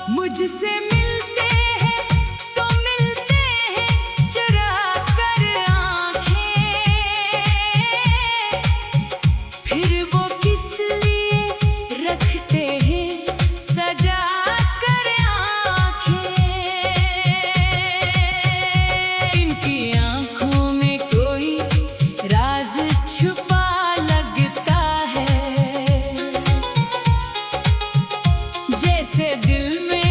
मुझसे मिलते हैं तो मिलते हैं चुरा कर आँखें, फिर वो किस लिए रखते हैं सजा कर आँखें। इनकी आँखों में कोई राज छुपा लगता है, जैसे दिल में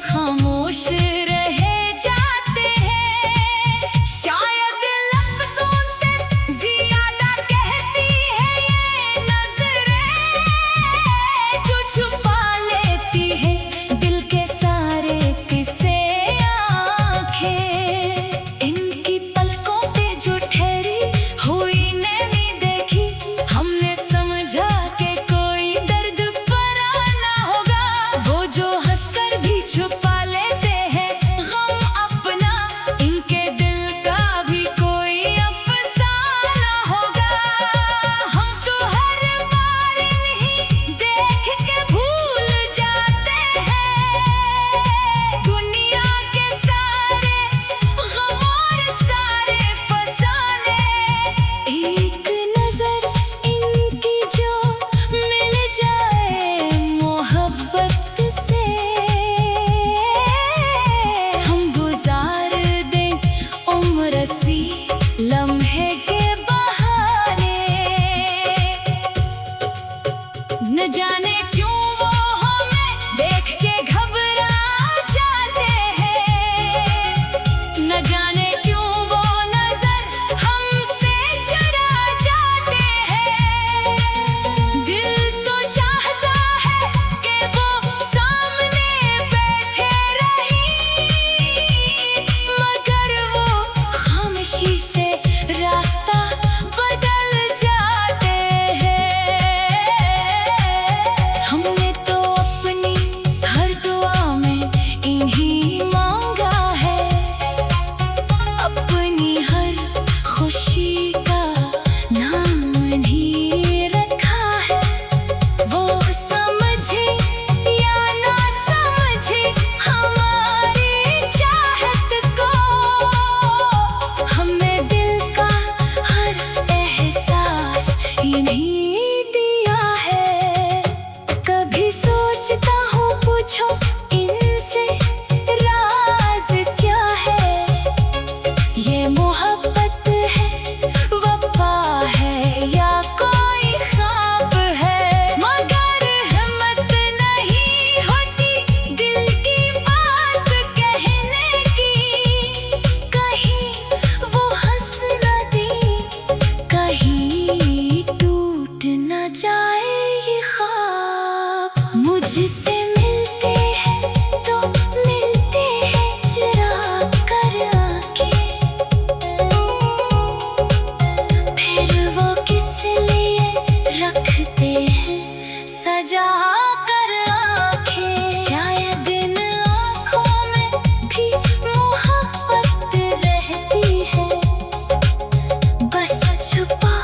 खामोश रह जाते हैं। शायद लफ्ज़ों से ज़्यादा कहती है ये नज़रें, जो छुपा लेती है दिल के सारे किस्से। आँखें इनकी पलकों पे जो ठहरी हुई नैनी देखी, हमने समझा कि कोई दर्द परा ना होगा। वो जो हंसकर भी छुपा लम्हे के बहाने, न जाने क्यों वो हमें देख के घबरा जाते हैं, न जाने क्यों वो नजर हमसे चुरा जाते हैं। दिल तो चाहता है कि वो सामने बैठे रही, मगर वो खामोशी से रास्ता बदल जाते हैं। हमने तो अपनी हर दुआ में इन्हीं मांगा है, अपनी हर खुशी का नाम इन्हीं रखा है। वो समझे या ना समझे हमारी चाहत को, हमने इन्हीं दिया है। कभी सोचता हूँ पूछो इनसे राज क्या है, ये मोहब्बत है, वफा है या कोई ख्वाब है। मगर हिम्मत नहीं होती दिल की बात कहने की, कहीं वो हंस न दे, कहीं टूट न जाए ये ख्वाब। मुझसे मिलते हैं तो मिलते हैं चुरा कर आँखें, फिर वो किस लिए रखते हैं जा कर आंखें, शायद इन आँखों में भी मोहब्बत रहती है, बस छुपा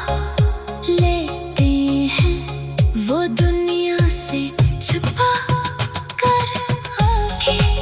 लेते हैं वो दुनिया से छुपा कर आंखें।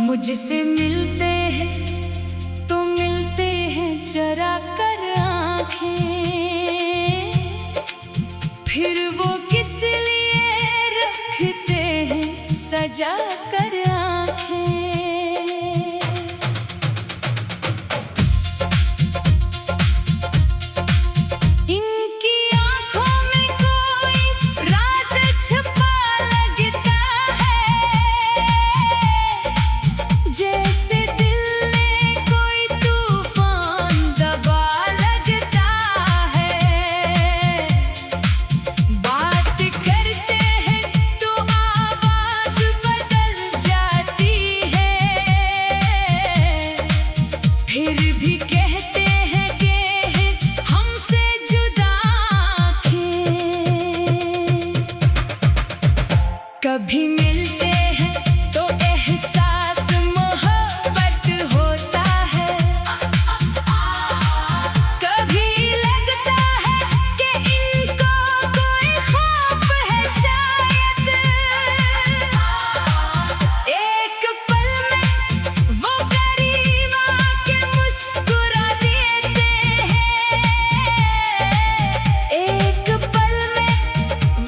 मुझसे मिलते हैं तो मिलते हैं चरा कर आँखें, फिर वो किस लिए रखते हैं सजा कर आँखें। इनकी आँखों में कोई राज छुपा लगता है, जैसे दिल में कोई तूफान दबा लगता है। बात करते हैं तो आवाज बदल जाती है, फिर भी कहते हैं कि हमसे जुदा आँखें। कभी मिलते हैं तो एहसास मोहब्बत होता है, कभी लगता है कि इनको कोई ख्वाब है शायद। एक पल में वो करीब आके मुस्कुरा देते हैं, एक पल में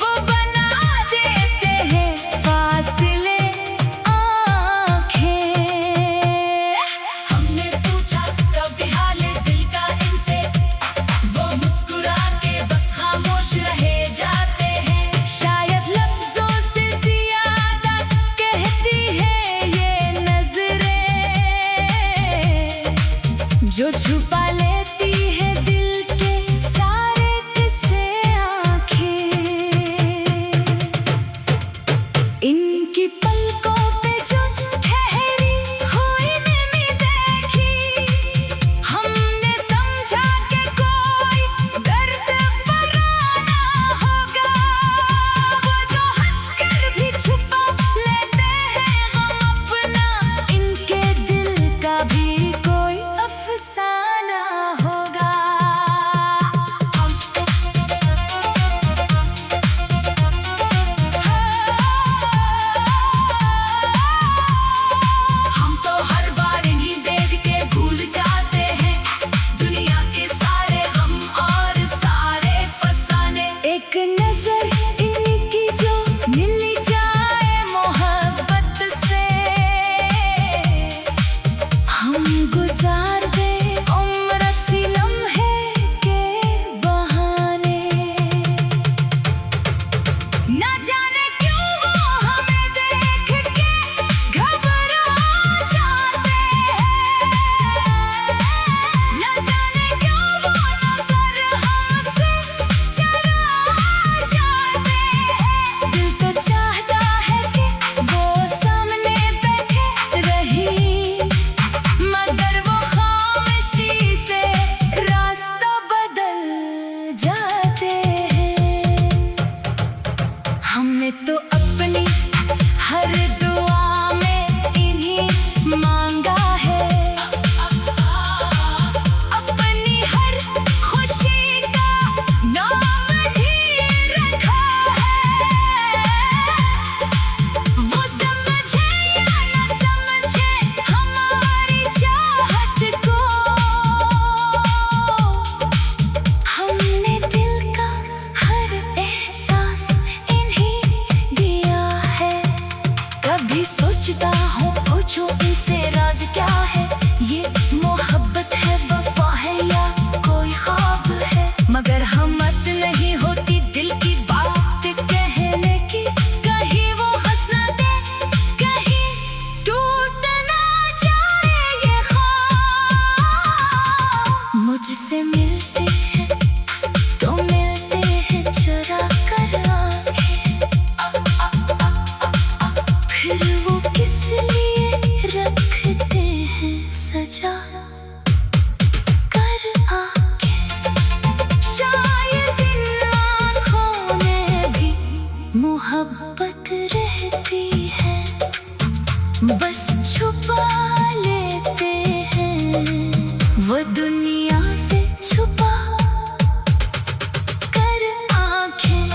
वो बना देते हैं फासले आँखें। हमने पूछा कभी हाल दिल का इनसे, वो मुस्कुरा के बस खामोश रहे जाते हैं। शायद लफ्जों से ज्यादा कहती है ये नजरें, जो छुपा लेती है दिल के सारे किस्से आँखें। इनकी पलकों पे जो ठहरी हुई नमी देखी, हमने समझा कि कोई दर्द पराना होगा। वो जो हंसकर भी छुपा लेते हैं गम अपना, इनके दिल का भी कोई अफसाना होगा। हम तो हर बार इन्हीं देख के भूल जाते हैं दुनिया के सारे गम और सारे फसाने। एक नजर इनकी जो मिल जाए मोहब्बत से, हम गुजार दे उम्र सी लम्हे के बहाने। ना जाने क्यों वो हमें देख के घबरा जाते हैं, ना जाने क्यों वो नजर हमसे चरा जाते हैं। दिल तो चाहता है कि वो सामने बैठे रही, मगर वो खामोशी से रास्ता बदल जाते हैं। हमने तो अपनी हर दुआ में इन्हीं मांगा है, अपनी हर खुशी का नाम ही रखा है। वो समझे या न समझे हमारी चाहत को, हमने दिल का हर एहसास इन्हीं दिया है। कभी सोचता हूँ पूछो इनसे राज क्या है, ये मोहब्बत है वफा है या कोई ख्वाब है। मगर हिम्मत नहीं होती दिल की बात कहने की, कहीं वो हंस ना दे, कहीं टूट ना जाए ये ख्वाब। मुझसे मिलते हैं तो मिलते हैं चरा कर आँखें, फिर वो किस लिए रखते हैं सजा कर आँखें। शायद इन आँखों में भी मोहब्बत रहती है, बस छुपा लेते हैं वो दुनिया से छुपा कर आँखें।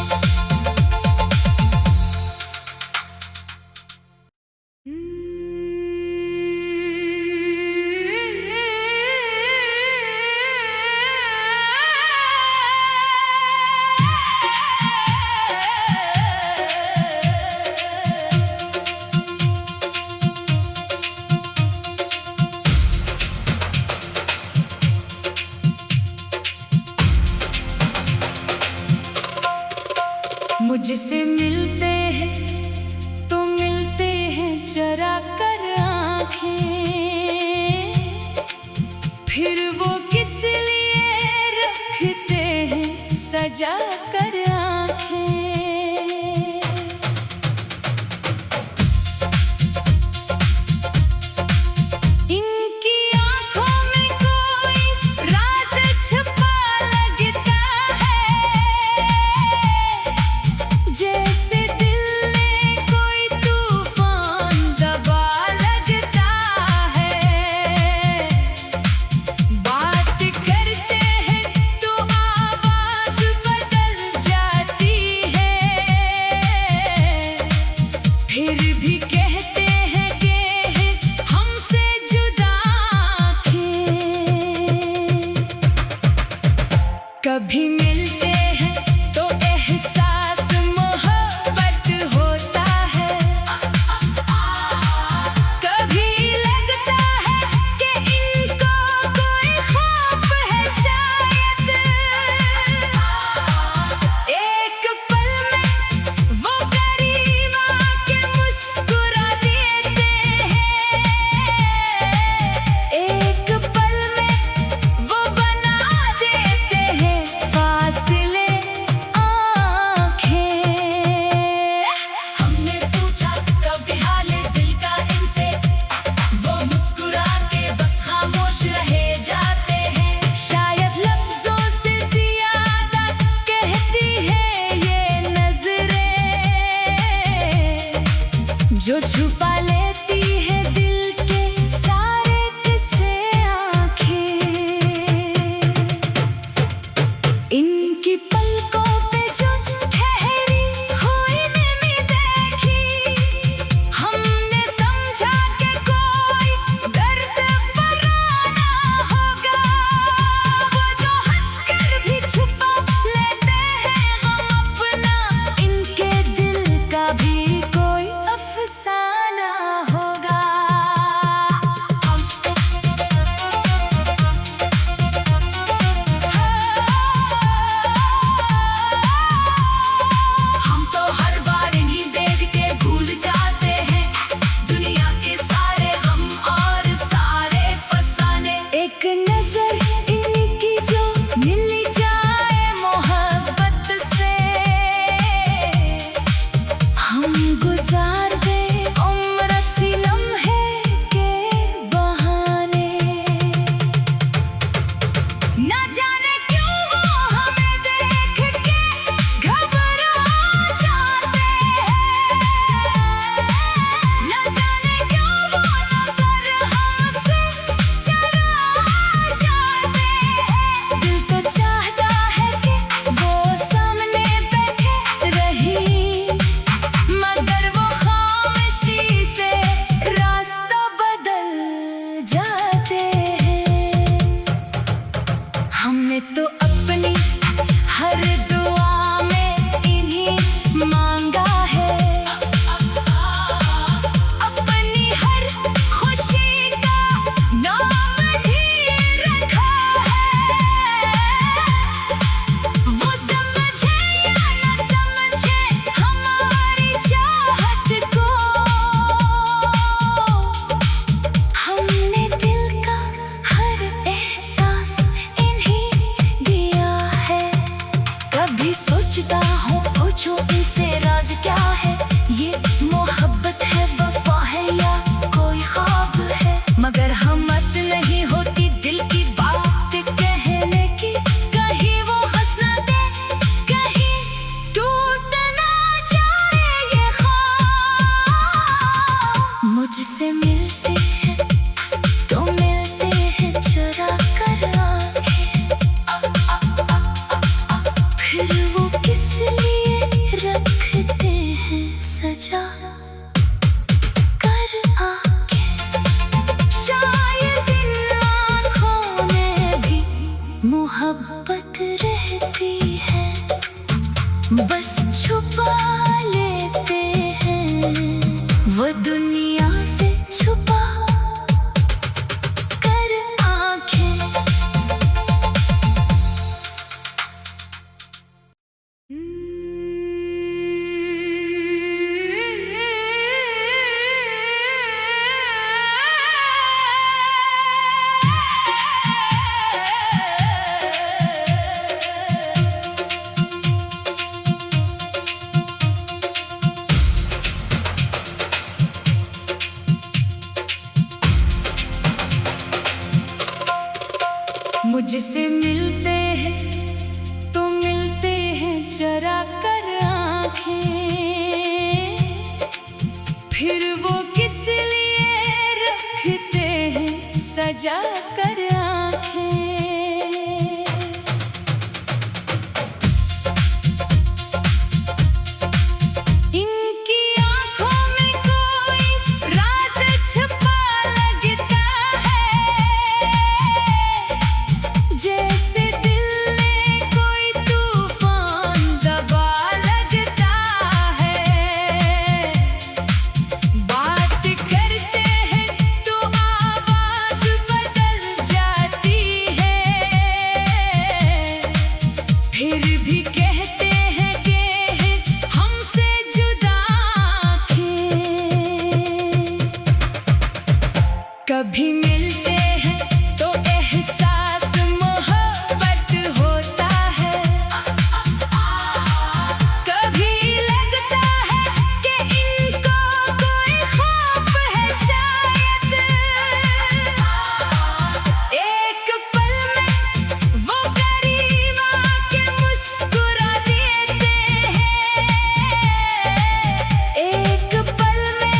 मुझसे मिलते हैं तो मिलते हैं चरा कर आँखें, फिर वो किस लिए रखते हैं सजा कर आँखें। कभी मिलते हैं तो एहसास मोहब्बत होता है, कभी लगता है कि इनको कोई ख्वाब है शायद। एक पल में वो करीब आके मुस्कुरा देते हैं, एक पल में वो बना देते हैं फासले आँखें। हमने पूछा कभी हाले दिल का इनसे, वो मुस्कुरा के बस खामोश रहे जाते हैं। शायद लफ्जों से ज्यादा कहती है ये नजरें, जो छुपा लेती है दिल के सारे किस्से आँखें। इनकी पलकों पे जो ठहरी हुई नमी देखी, हमने समझा कि कोई दर्द पराना होगा। वो जो हंसकर भी छुपा लेते हैं गम अपना, इनके दिल का भी कोई अफसाना होगा। हम तो हर बार इन्हीं देख के भूल जाते हैं दुनिया के सारे गम और सारे फसाने। एक नजर इनकी जो मिल जाए मोहब्बत से, हम गुजार दे उम्र सी लम्हे के बहाने। ना जाने क्यों वो हमें देख के घबरा जाते हैं, ना जाने क्यों वो नजर हमसे चरा जाते हैं। दिल तो चाहता है कि वो सामने बैठे रही, मगर वो खामोशी से रास्ता बदल जाते हैं। हमने तो अपनी हर दुआ में इन्हीं मांगा है, अपनी हर खुशी का नाम ही रखा है। वो समझे या न समझे हमारी चाहत को, हमने दिल का हर एहसास इन्हीं दिया है। कभी सोचता हूँ पूछूं इनसे राज क्या है, ये मोहब्बत है वफा है या कोई ख्वाब है। मगर हिम्मत नहीं होती दिल की बात कहने की, कहीं वो हंस ना दे, कहीं टूट ना जाए ये ख्वाब। मुझसे मिलते हैं तो मिलते हैं चरा कर आँखें, फिर वो किस लिए रखते हैं सजा कर आँखें। शायद इन आँखों में भी मोहब्बत रहती है, बस छुपा लेते हैं वो दुनिया से छुपा मुझसे मिलते हैं तो मिलते हैं चरा कर आँखें, फिर वो किस लिए रखते हैं सजा कर आँखें। इनकी आँखों में कोई राज छुपा लगता है, जैसे दिल में कोई तूफान दबा लगता है। बात करते हैं तो आवाज बदल जाती है, फिर भी कहते हैं कि हमसे जुदा आँखें। कभी मिलते हैं तो एहसास मोहब्बत होता है, कभी लगता है कि इनको कोई ख्वाब है शायद। एक पल में वो करीब आके मुस्कुरा देते हैं, एक पल में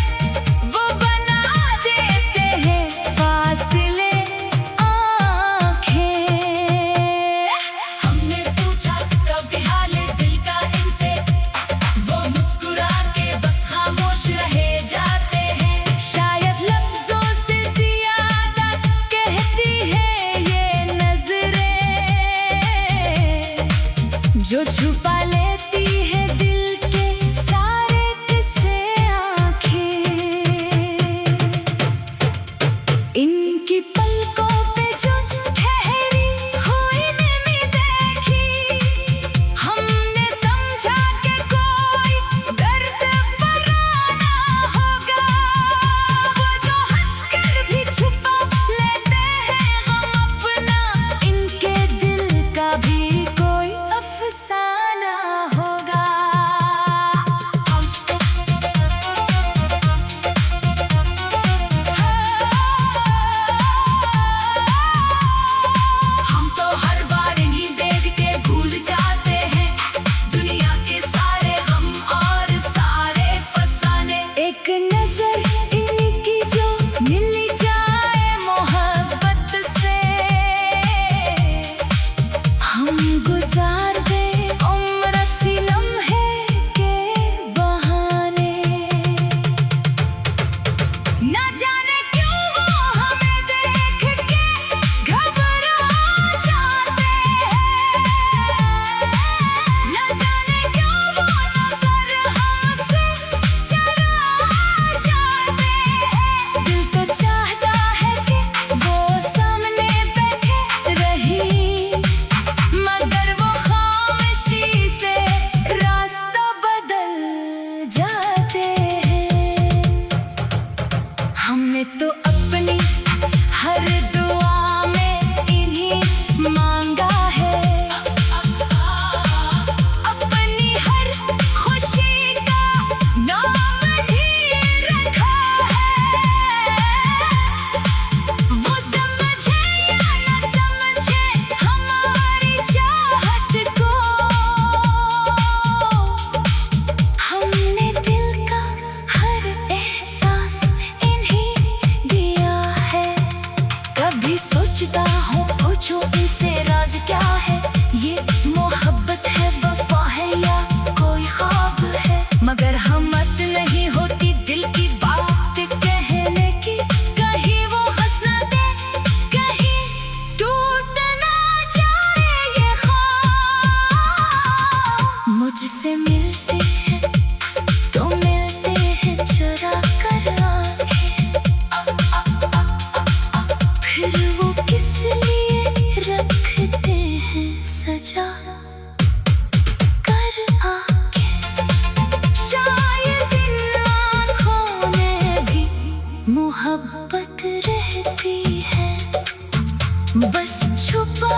वो बना देते हैं फासले आँखें। हमने पूछा कभी हाल दिल का इनसे, वो मुस्कुरा के बस खामोश रहे जाते हैं। शायद लफ्जों से ज्यादा कहती है ये नजरें, जो छुपा लेती है दिल के सारे किस्से आँखें। इनकी पलकों पे जो ठहरी हुई नमी देखी, हमने समझा कि कोई दर्द पराना होगा। वो जो हंसकर भी छुपा लेते हैं गम अपना, इनके दिल का भी कोई अफसाना होगा। हम तो हर बार इन्हीं देख के भूल जाते हैं दुनिया के सारे गम और सारे फसाने। एक नजर इनकी जो मिल जाए मोहब्बत से, हम गुजार दे उम्र सी लम्हे के बहाने। ना जाने क्यों वो हमें देख के घबरा जाते हैं, ना जाने क्यों वो नजर हमसे चरा जाते हैं। दिल तो चाहता है कि वो सामने बैठे रही, मगर वो खामोशी से रास्ता बदल जाते हैं। हमने तो अपनी हर दुआ में इन्हीं मांगा है, अपनी हर खुशी का नाम ही रखा है। वो समझे या न समझे हमारी चाहत को, हमने दिल का हर एहसास इन्हीं दिया है। कभी सोचता हूँ पूछो इनसे राज क्या है, ये मोहब्बत है वफा है या कोई ख्वाब है। मगर हिम्मत नहीं होती दिल की बात कहने की, कहीं वो हंस ना दे, कहीं टूट ना जाए ये ख्वाब। मुझसे मिलते हैं तो मिलते हैं चरा कर आँखें, फिर वो किस लिए रखते हैं सजा कर आँखें। शायद इन आँखों में भी मोहब्बत रहती है, बस छुपा